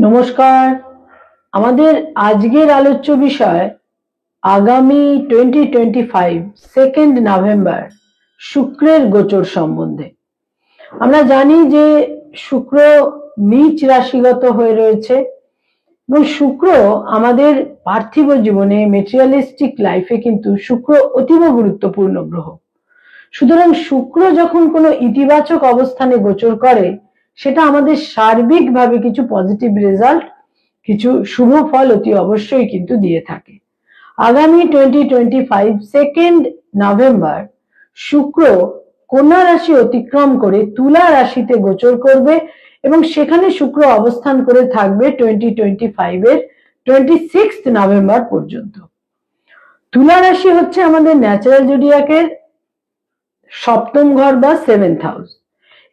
নমস্কার। আমাদের আজকের আলোচ্য বিষয় আগামী 2025 2 নভেম্বর শুক্রের গোচর সম্বন্ধে। আমরা জানি যে শুক্র নীচ রাশিগত হয়ে রয়েছে এবং শুক্র আমাদের পার্থিব জীবনে মেটেরিয়ালিস্টিক লাইফে কিন্তু শুক্র অতীব গুরুত্বপূর্ণ গ্রহ। সুতরাং শুক্র যখন কোনো ইতিবাচক অবস্থানে গোচর করে সেটা আমাদের সার্বিকভাবে কিছু পজিটিভ রেজাল্ট, কিছু শুভ ফল অতি অবশ্যই কিন্তু দিয়ে থাকে। আগামী 2025 2 নভেম্বর শুক্র কন্যা রাশি অতিক্রম করে তুলা রাশিতে গোচর করবে এবং সেখানে শুক্র অবস্থান করে থাকবে 2025 এর 26 নভেম্বর পর্যন্ত। তুলা রাশি হচ্ছে আমাদের ন্যাচারাল জোডিয়াকের সপ্তম ঘর বা 7th হাউস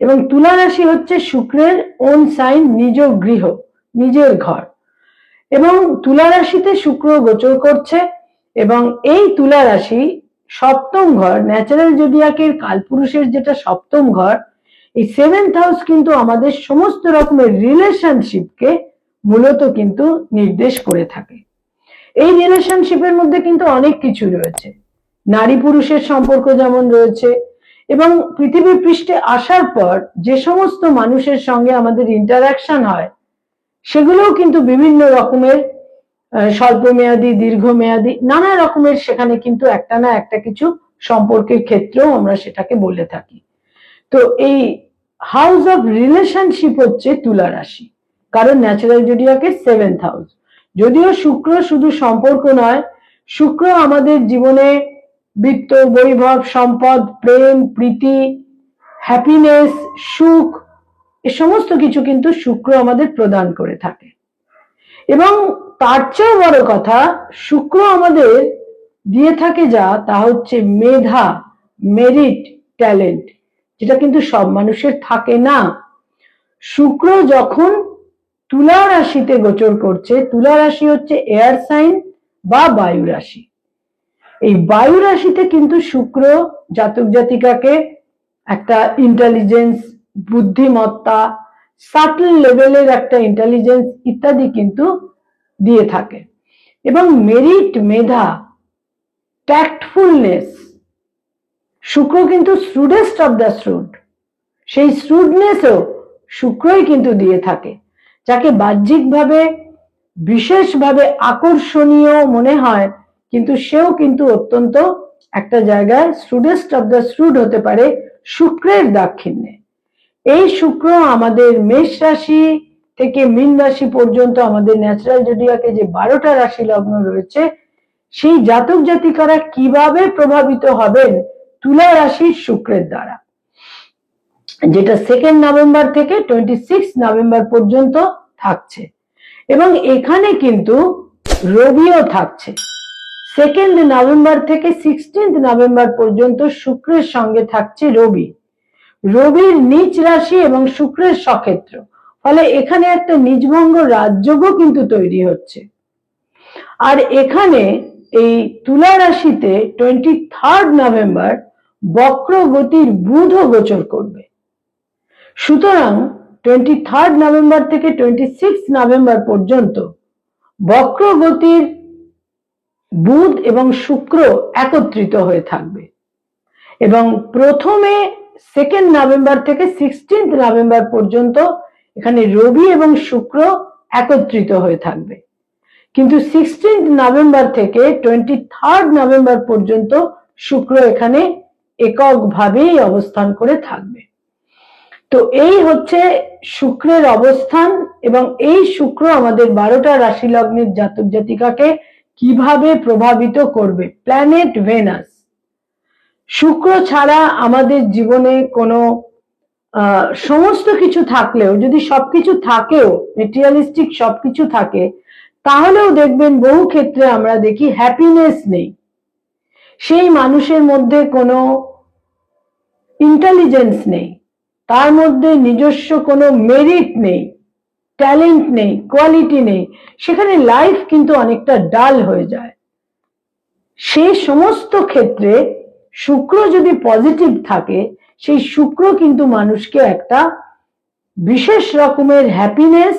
এবং তুলা রাশি হচ্ছে শুক্রের ওন সাইন, নিজ গৃহ, নিজের ঘর। এবং তুলা রাশিতে শুক্র গোচর করছে এবং এই তুলা রাশি সপ্তম ঘর, ন্যাচারাল জোডিয়াকের কালপুরুষের যেটা সপ্তম ঘর, এই 7th হাউস কিন্তু আমাদের সমস্ত রকমের রিলেশনশিপকে মূলত কিন্তু নির্দেশ করে থাকে। এই রিলেশনশিপের মধ্যে কিন্তু অনেক কিছু রয়েছে, নারী পুরুষের সম্পর্ক যেমন রয়েছে এবং পৃথিবীর পৃষ্ঠে আসার পর যে সমস্ত মানুষের সঙ্গে আমাদের ইন্টারাকশন হয় সেগুলোও কিন্তু বিভিন্ন রকমের স্বল্পমেয়াদী, দীর্ঘমেয়াদী, নানা রকমের সেখানে কিন্তু একটা না একটা কিছু সম্পর্কের ক্ষেত্রেও আমরা সেটাকে বলে থাকি। তো এই হাউস অফ রিলেশনশিপ হচ্ছে তুলা রাশি, কারণ ন্যাচারাল জোডিয়াকের 7th হাউস। যদিও শুক্র শুধু সম্পর্ক নয়, শুক্র আমাদের জীবনে বিত্ত, বৈভব, সম্পদ, প্রেম, প্রীতি, হ্যাপিনেস, সুখ, এ সমস্ত কিছু কিন্তু শুক্র আমাদের প্রদান করে থাকে। এবং তার চেয়ে বড় কথা, শুক্র আমাদের দিয়ে থাকে যা, তা হচ্ছে মেধা, মেরিট, ট্যালেন্ট, যেটা কিন্তু সব মানুষের থাকে না। শুক্র যখন তুলা রাশিতে গোচর করছে, তুলা রাশি হচ্ছে এয়ার সাইন বা বায়ু রাশি। এই বায়ু রাশিতে কিন্তু শুক্র জাতক জাতিকাকে একটা ইন্টেলিজেন্স, বুদ্ধিমত্তা, সাটল লেভেলের একটা ইন্টেলিজেন্স ইত্যাদি কিন্তু দিয়ে থাকে। এবং মেরিট, মেধা, ট্যাক্টফুলনেস, শুক্র কিন্তু শ্রুডেস্ট অফ দ্য শ্রুড, সেই শ্রুডনেসও শুক্রই কিন্তু দিয়ে থাকে, যাকে বাহ্যিকভাবে বিশেষভাবে আকর্ষণীয় মনে হয় কিন্তু সেও কিন্তু অত্যন্ত একটা জায়গায় শ্রুডেস্ট অফ দ্য শ্রুড হতে পারে শুক্রের দাক্ষিণ্যে। এই শুক্র আমাদের মেষ রাশি থেকে মীন রাশি পর্যন্ত আমাদের ন্যাচারাল জোডিয়াকে যে 12টা রাশি লগ্ন রয়েছে, সেই জাতক জাতিকারা কিভাবে প্রভাবিত হবেন তুলা রাশির শুক্রের দ্বারা, যেটা 2 নভেম্বর থেকে 26 নভেম্বর পর্যন্ত থাকছে। এবং এখানে কিন্তু রবিও থাকছে। 2 নভেম্বর থেকে 16 নভেম্বর পর্যন্ত শুক্রের সঙ্গে থাকছে রবি। রবির নিচ রাশি এবং শুক্রের সক্ষেত্র, ফলে এখানে একটা নিজভঙ্গ রাজযোগও কিন্তু তৈরি হচ্ছে। আর এখানে এই তুলা রাশিতে 23 নভেম্বর বক্র গতির বুধও গোচর করবে। সুতরাং 23 নভেম্বর থেকে 26 নভেম্বর পর্যন্ত বক্র গতির বুধ এবং শুক্র একত্রিত হয়ে থাকবে এবং প্রথমে 2 নভেম্বর থেকে 16 নভেম্বর পর্যন্ত এখানে রবি এবং শুক্র একত্রিত হয়ে থাকবে, কিন্তু 16 নভেম্বর থেকে 23 নভেম্বর পর্যন্ত শুক্র এখানে এককভাবেই অবস্থান করে থাকবে। তো এই হচ্ছে শুক্রের অবস্থান এবং এই শুক্র আমাদের 12টা রাশি লগ্নের জাতক জাতিকাকে কিভাবে প্রভাবিত করবে। প্ল্যানেট ভেনাস, শুক্র ছাড়া আমাদের জীবনে কোনো সমস্ত কিছু থাকলেও, যদি সবকিছু থাকেও, মেটেরিয়ালিস্টিক সবকিছু থাকে, তাহলেও দেখবেন বহু ক্ষেত্রে আমরা দেখি হ্যাপিনেস নেই, সেই মানুষের মধ্যে কোনো ইন্টেলিজেন্স নেই, তার মধ্যে নিজস্ব কোনো মেরিট নেই, ট্যালেন্ট নেই, কোয়ালিটি নেই, সেখানে লাইফ কিন্তু অনেকটা ডাল হয়ে যায়। সেই সমস্ত ক্ষেত্রে শুক্র যদি পজিটিভ থাকে, সেই শুক্র কিন্তু মানুষকে একটা বিশেষ রকমের হ্যাপিনেস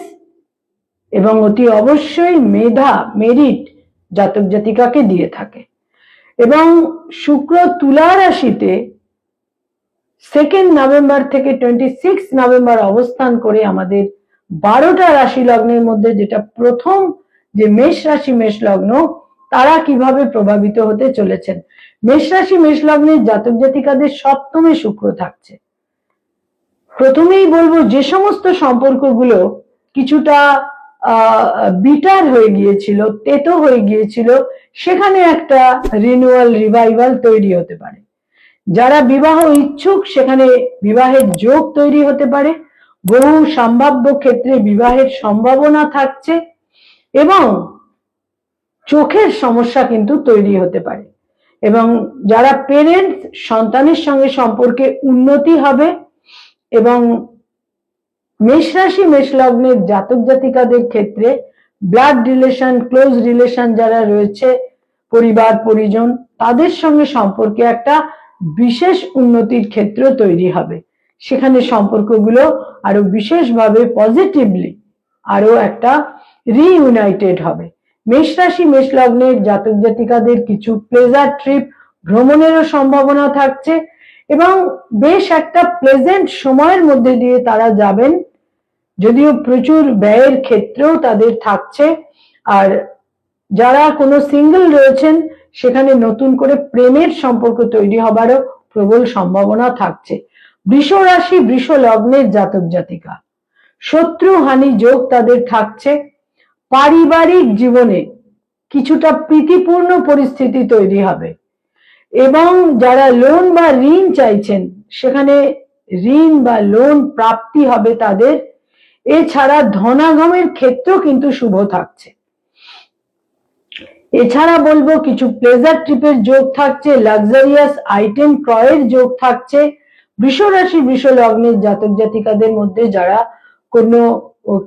এবং অতি অবশ্যই মেধা মেরিট জাতক জাতিকাকে দিয়ে থাকে। এবং শুক্র তুলা রাশিতে 2 নভেম্বর থেকে 26 নভেম্বর অবস্থান করে আমাদের 12টা রাশি লগ্নের মধ্যে যেটা প্রথম যে মেষ রাশি মেষ লগ্ন, তারা কিভাবে প্রভাবিত হতে চলেছেন। মেষ রাশি মেষ লগ্নের জাতক জাতিকাদের সপ্তমে শুক্র থাকছে। প্রথমেই বলবো, যে সমস্ত সম্পর্কগুলো কিছুটা বিটার হয়ে গিয়েছিল, তেতো হয়ে গিয়েছিল, সেখানে একটা রিনিউয়াল রিভাইভাল তৈরি হতে পারে। যারা বিবাহ ইচ্ছুক সেখানে বিবাহের যোগ তৈরি হতে পারে, বহু সম্ভাব্য ক্ষেত্রে বিবাহের সম্ভাবনা থাকছে এবং চোখের সমস্যা কিন্তু তৈরি হতে পারে। এবং যারা পেরেন্টস, সন্তানের সঙ্গে সম্পর্কে উন্নতি হবে। এবং মেষ রাশি মেষ লগ্নের জাতক জাতিকাদের ক্ষেত্রে ব্লাড রিলেশন, ক্লোজ রিলেশন যারা রয়েছে, পরিবার পরিজন, তাদের সঙ্গে সম্পর্কে একটা বিশেষ উন্নতির ক্ষেত্র তৈরি হবে। সেখানে সম্পর্কগুলো আরো বিশেষভাবে পজিটিভলি আরো একটা রিইউনাইটেড হবে। মেষ রাশি মেষ লগ্নের জাতক জাতিকাদের কিছু প্লেজার ট্রিপ ভ্রমণেরও সম্ভাবনা থাকছে এবং বেশ একটা প্লেজেন্ট সময়ের মধ্যে দিয়ে তারা যাবেন, যদিও প্রচুর ব্যয়ের ক্ষেত্রেও তাদের থাকছে। আর যারা কোনো সিঙ্গেল রয়েছেন সেখানে নতুন করে প্রেমের সম্পর্ক তৈরি হবারও প্রবল সম্ভাবনা থাকছে। বৃষ রাশি বৃষ লগ্নের জাতক জাতিকা, শত্রু হানি যোগ তাদের থাকছে। পারিবারিক জীবনে কিছুটা প্রীতিপূর্ণ পরিস্থিতি তৈরি হবে এবং যারা লোন বা ঋণ চাইছেন সেখানে ঋণ বা লোন প্রাপ্তি হবে তাদের। এছাড়া ধনাগমের ক্ষেত্রেও কিন্তু শুভ থাকছে। এছাড়া বলবো, কিছু প্লেজার ট্রিপের যোগ থাকছে, লাক্সারিয়াস আইটেম ক্রয়ের যোগ থাকছে। বৃষ রাশি বৃষ লগ্নের জাতক জাতিকাদের মধ্যে যারা কোনো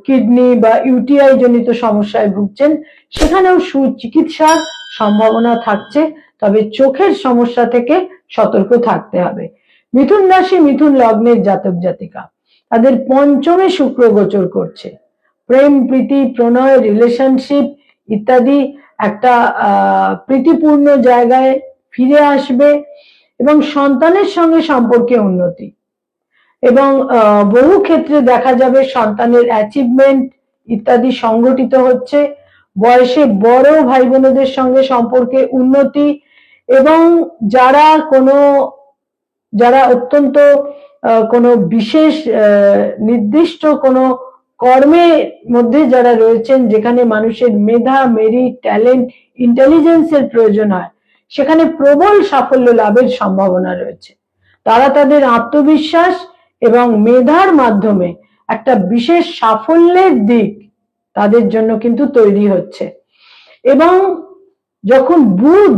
কিডনি বা ইউটিআই জনিত সমস্যায় ভুগছেন সেখানেও সুচিকিৎসার সম্ভাবনা থাকছে, তবে চোখের সমস্যা থেকে সতর্ক থাকতে হবে। মিথুন রাশি মিথুন লগ্নের জাতক জাতিকা, তাদের পঞ্চমে শুক্র গোচর করছে। প্রেম প্রীতি প্রণয় রিলেশনশিপ ইত্যাদি একটা প্রীতিপূর্ণ জায়গায় ফিরে আসবে এবং সন্তানের সঙ্গে সম্পর্কে উন্নতি এবং বহু ক্ষেত্রে দেখা যাবে সন্তানের অ্যাচিভমেন্ট ইত্যাদি সংঘটিত হচ্ছে। বয়সে বড় ভাই বোনদের সঙ্গে সম্পর্কে উন্নতি এবং যারা অত্যন্ত কোনো বিশেষ নির্দিষ্ট কোনো কর্মের মধ্যে যারা রয়েছেন, যেখানে মানুষের মেধা মেরিট ট্যালেন্ট ইন্টেলিজেন্সের প্রয়োজন হয়, সেখানে প্রবল সাফল্য লাভের সম্ভাবনা রয়েছে। তারা তাদের আত্মবিশ্বাস এবং মেধার মাধ্যমে একটা বিশেষ সাফল্যের দিক তাদের জন্য কিন্তু তৈরি হচ্ছে। এবং যখন বুধ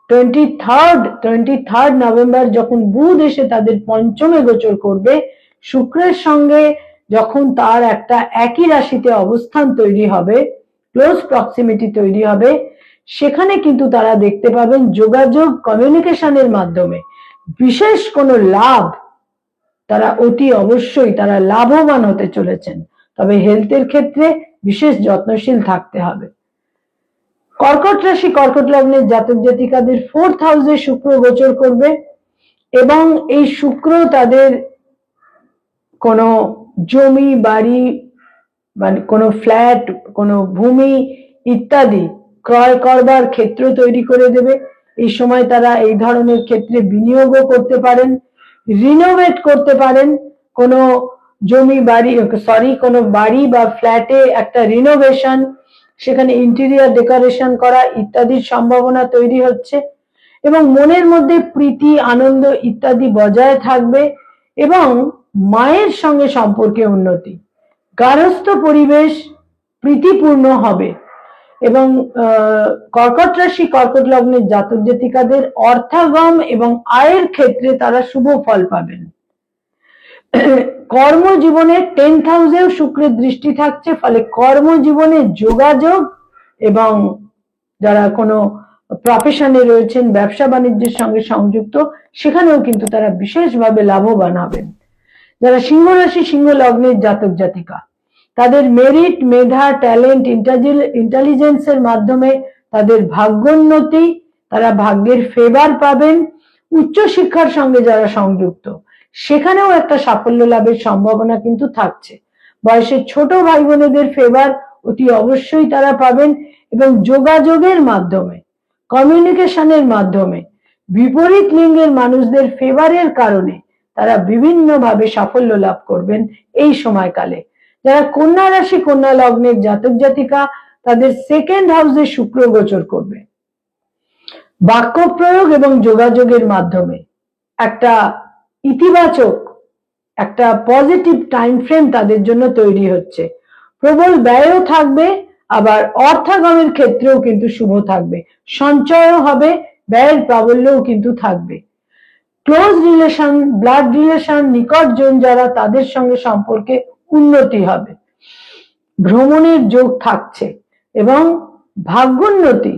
23 নভেম্বর যখন বুধ এসে তাদের পঞ্চমে গোচর করবে, শুক্রের সঙ্গে যখন তার একটা একই রাশিতে অবস্থান তৈরি হবে, ক্লোজ প্রক্সিমিটি তৈরি হবে, সেখানে কিন্তু তারা দেখতে পাবেন যোগাযোগ কমিউনিকেশনের মাধ্যমে বিশেষ কোনো লাভ, তারা অতি অবশ্যই তারা লাভবান হতে চলেছেন। তবে হেলথের ক্ষেত্রে বিশেষ যত্নশীল থাকতে হবে। কর্কট রাশি কর্কট লগ্নের জাতক জাতিকাদের 4th হাউসে শুক্র গোচর করবে এবং এই শুক্র তাদের কোনো জমি বাড়ি মানে কোনো ফ্ল্যাট কোনো ভূমি ইত্যাদি ক্রয় করবার ক্ষেত্র তৈরি করে দেবে। এই সময় তারা এই ধরনের ক্ষেত্রে বিনিয়োগও করতে পারেন, রিনোভেট করতে পারেন। কোনো কোনো বাড়ি বা ফ্ল্যাটে একটা রিনোভেশন, সেখানে ইন্টেরিয়র ডেকোরেশন করা ইত্যাদির সম্ভাবনা তৈরি হচ্ছে এবং মনের মধ্যে প্রীতি আনন্দ ইত্যাদি বজায় থাকবে এবং মায়ের সঙ্গে সম্পর্কে উন্নতি, গার্হস্থ্য পরিবেশ প্রীতিপূর্ণ হবে এবং কর্কট রাশি কর্কট লগ্নের জাতক জাতিকাদের অর্থাগম এবং আয়ের ক্ষেত্রে তারা শুভ ফল পাবেন। কর্মজীবনে 10th হাউসেও শুক্রের দৃষ্টি থাকছে, ফলে কর্মজীবনে যোগাযোগ এবং যারা কোনো প্রফেশনে রয়েছেন, ব্যবসা বাণিজ্যের সঙ্গে সংযুক্ত, সেখানেও কিন্তু তারা বিশেষভাবে লাভবান হবেন। যারা সিংহ রাশি সিংহ লগ্নের জাতক জাতিকা, তাদের মেরিট, মেধা, ট্যালেন্ট, ইন্টেলিজেন্সের মাধ্যমে তাদের ভাগ্যোন্নতি, তারা ভাগ্যের ফেভার পাবেন। উচ্চশিক্ষার সঙ্গে যারা সংযুক্ত সেখানেও একটা সাফল্য লাভের সম্ভাবনা কিন্তু থাকছে। বয়সের ছোট ভাই বোনেদের ফেভার অতি অবশ্যই তারা পাবেন, এবং যোগাযোগের মাধ্যমে, কমিউনিকেশনের মাধ্যমে বিপরীত লিঙ্গের মানুষদের ফেভারের কারণে তারা বিভিন্নভাবে সাফল্য লাভ করবেন এই সময়কালে। যারা কন্যা রাশি, কন্যা লগ্নের জাতক জাতিকা, তাদের সেকেন্ড হাউসে শুক্র গোচর করবে। বাক্য প্রয়োগ এবং যোগাযোগের মাধ্যমে একটা ইতিবাচক, একটা পজিটিভ টাইম ফ্রেম তাদের জন্য তৈরি হচ্ছে। প্রবল ব্যয়ও থাকবে, আবার অর্থাগমের ক্ষেত্রেও কিন্তু শুভ থাকবে। সঞ্চয়ও হবে, ব্যয়ের প্রাবল্যও কিন্তু থাকবে। ক্লোজ রিলেশন, ব্লাড রিলেশন, নিকটজন যারা, তাদের সঙ্গে সম্পর্কে উন্নতি হবে। ভ্রমণের যোগ থাকছে এবং ভাগ্যোন্নতি,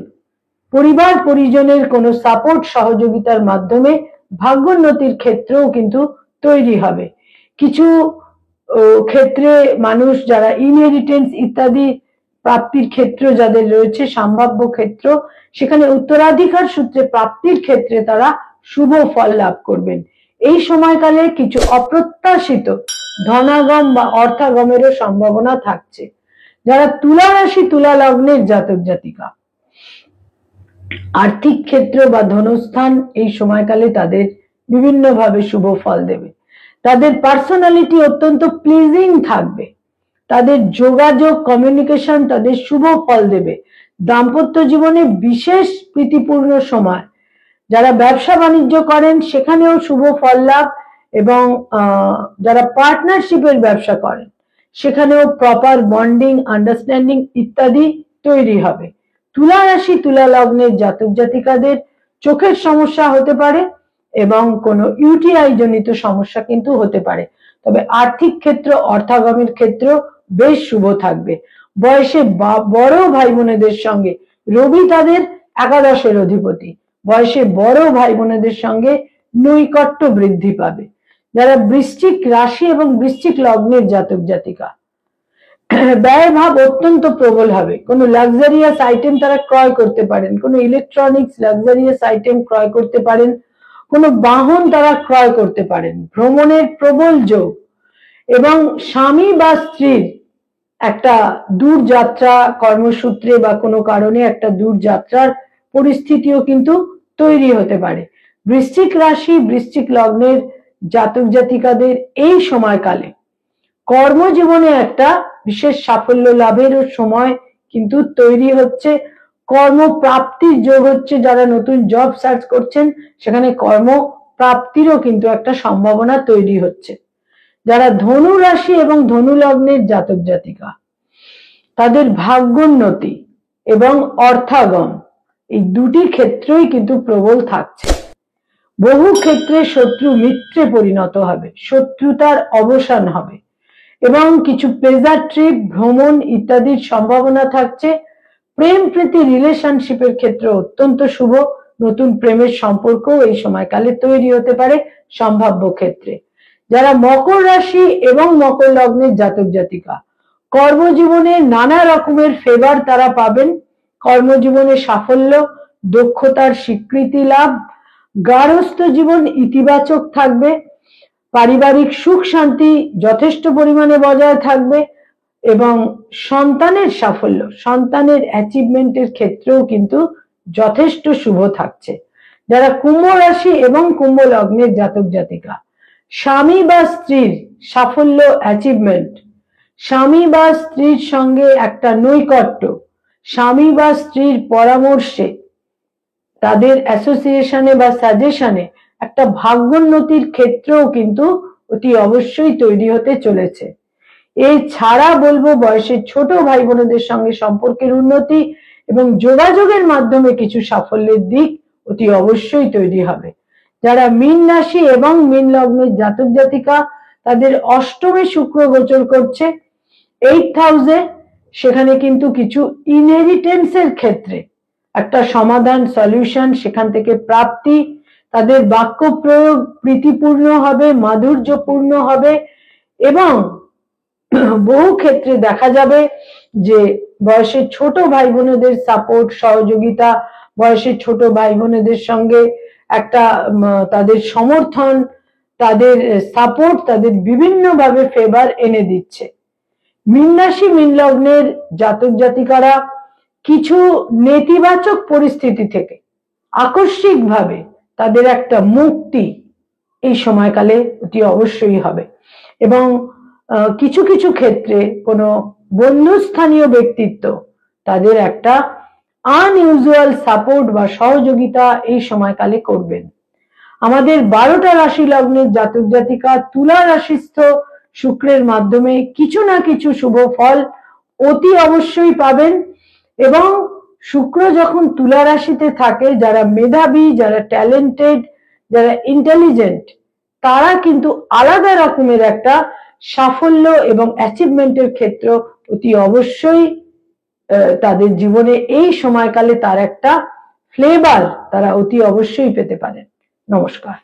পরিবার পরিজনের কোনো সাপোর্ট সহযোগিতার মাধ্যমে ভাগ্যোন্নতির ক্ষেত্রেও কিন্তু তৈরি হবে। কিছু ক্ষেত্রে মানুষ যারা ইনহেরিটেন্স ইত্যাদি প্রাপ্তির ক্ষেত্র যাদের রয়েছে, সম্ভাব্য ক্ষেত্র, সেখানে উত্তরাধিকার সূত্রে প্রাপ্তির ক্ষেত্রে তারা শুভ ফল লাভ করবেন। এই সময়কালে কিছু অপ্রত্যাশিত ধনাগম বা অর্থাগমেরও সম্ভাবনা থাকছে। যারা তুলা রাশি, তুলা লগ্নের জাতক জাতিকা, আর্থিক ক্ষেত্র বা ধনস্থান এই সময়কালে তাদের বিভিন্নভাবে শুভ ফল দেবে। তাদের পার্সোনালিটি অত্যন্ত প্লিজিং থাকবে। তাদের যোগাযোগ, কমিউনিকেশন তাদের শুভ ফল দেবে। দাম্পত্য জীবনে বিশেষ প্রীতিপূর্ণ সময়। যারা ব্যবসা বাণিজ্য করেন সেখানেও শুভ ফল লাভ, এবং যারা পার্টনারশিপের ব্যবসা করেন সেখানেও প্রপার বন্ডিং, আন্ডারস্ট্যান্ডিং ইত্যাদি তৈরি হবে। তুলা রাশি, তুলা লগ্নের জাতক জাতিকাদের চোখের সমস্যা হতে পারে এবং কোনো ইউটিআই জনিত সমস্যা কিন্তু হতে পারে, তবে আর্থিক ক্ষেত্র, অর্থাগমের ক্ষেত্র বেশ শুভ থাকবে। বয়সে বড় ভাই বোনেদের সঙ্গে, রবি তাদের একাদশের অধিপতি, বয়সে বড় ভাই বোনেদের সঙ্গে নৈকট্য বৃদ্ধি পাবে। যারা বৃশ্চিক রাশি এবং বৃশ্চিক লগ্নের জাতক জাতিকা, ব্যয় ভাব অত্যন্ত প্রবল হবে। কোনো লাক্সারিয়াস আইটেম তারা ক্রয় করতে পারেন, কোনো ইলেকট্রনিক্স লাক্সারিয়াস আইটেম ক্রয় করতে পারেন, কোনো বাহন তারা ক্রয় করতে পারেন। ভ্রমণের প্রবল যোগ, এবং স্বামী বা স্ত্রীর একটা দূর যাত্রা, কর্মসূত্রে বা কোনো কারণে একটা দূর যাত্রার পরিস্থিতিও কিন্তু তৈরি হতে পারে। বৃশ্চিক রাশি, বৃশ্চিক লগ্নের জাতক জাতিকাদের এই সময়কালে কর্মজীবনে একটা বিশেষ সাফল্য লাভের সময় কিন্তু তৈরি হচ্ছে। কর্মপ্রাপ্তির যোগ হচ্ছে। যারা নতুন জব সার্চ করছেন সেখানে কর্মপ্রাপ্তিরও কিন্তু একটা সম্ভাবনা তৈরি হচ্ছে। যারা ধনু রাশি এবং ধনু লগ্নের জাতক জাতিকা, তাদের ভাগ্যোন্নতি এবং অর্থাগম এই দুটি ক্ষেত্রেই কিন্তু প্রবল থাকছে। বহু ক্ষেত্রে শত্রু মিত্রে পরিণত হবে, শত্রুতার অবসান হবে, এবং কিছু প্লেজার ট্রিপ, ভ্রমণ ইত্যাদির সম্ভাবনা থাকছে। প্রেম প্রীতি রিলেশনশিপের ক্ষেত্রে অত্যন্ত শুভ। নতুন প্রেমের সম্পর্ক এই সময়কালে তৈরি হতে পারে সম্ভাব্য ক্ষেত্রে। যারা মকর রাশি এবং মকর লগ্নের জাতক জাতিকা, কর্মজীবনে নানা রকমের ফেভার তারা পাবেন। কর্মজীবনে সাফল্য, দক্ষতার স্বীকৃতি লাভ, গার্হস্থ্য জীবন ইতিবাচক থাকবে। পারিবারিক সুখ শান্তি যথেষ্ট পরিমাণে বজায় থাকবে, এবং সন্তানের সাফল্য, সন্তানের অ্যাচিভমেন্টের ক্ষেত্রেও কিন্তু যথেষ্ট শুভ থাকছে। যারা কুম্ভ রাশি এবং কুম্ভ লগ্নের জাতক জাতিকা, স্বামী বা স্ত্রীর সাফল্য, অ্যাচিভমেন্ট, স্বামী বা স্ত্রীর সঙ্গে একটা নৈকট্য, স্বামী বা স্ত্রীর পরামর্শে, তাদের অ্যাসোসিয়েশনে বা সাজেশনে একটা ভাগ্যোন্নতির ক্ষেত্রেও কিন্তু অতি অবশ্যই তৈরি হতে চলেছে। এছাড়া বলবো বয়সের ছোট ভাই বোনদের সঙ্গে সম্পর্কের উন্নতি এবং যোগাযোগের মাধ্যমে কিছু সাফল্যের দিক অতি অবশ্যই তৈরি হবে। যারা মীন রাশি এবং মীন লগ্নের জাতক জাতিকা, তাদের অষ্টমে শুক্র গোচর করছে 8th হাউসে, সেখানে কিন্তু কিছু ইনহেরিটেন্সের ক্ষেত্রে একটা সমাধান, সলিউশন, সেখান থেকে প্রাপ্তি, তাদের বাক্য প্রয়োগ প্রীতিপূর্ণ হবে, মাধুর্যপূর্ণ হবে, এবং বহু ক্ষেত্রে দেখা যাবে যে বয়সের ছোট ভাই বোনেদের সাপোর্ট, সহযোগিতা, বয়সের ছোট ভাই বোনেদের সঙ্গে একটা তাদের সমর্থন, তাদের সাপোর্ট, তাদের বিভিন্নভাবে ফেভার এনে দিচ্ছে। মীন রাশি মীন লগ্নের জাতক জাতিকারা কিছু নেতিবাচক পরিস্থিতি থেকে আকস্মিকভাবে তাদের একটা মুক্তি এই সময়কালে অতি অবশ্যই হবে, এবং কিছু কিছু ক্ষেত্রে কোনো বন্ধুস্থানীয় ব্যক্তিত্ব তাদের একটা আনইউজুয়াল সাপোর্ট বা সহযোগিতা এই সময়কালে করবেন। আমাদের 12টা রাশি লগ্নের জাতক জাতিকা তুলা রাশিস্থ শুক্রের মাধ্যমে কিছু না কিছু শুভ ফল অতি অবশ্যই পাবেন। এবং শুক্র যখন তুলা রাশিতে থাকে, যারা মেধাবী, যারা ট্যালেন্টেড, যারা ইন্টেলিজেন্ট, তারা কিন্তু আলাদা রকমের একটা সাফল্য এবং অ্যাচিভমেন্টের ক্ষেত্র অতি অবশ্যই তাদের জীবনে এই সময়কালে তার একটা ফ্লেভার তারা অতি অবশ্যই পেতে পারেন। নমস্কার।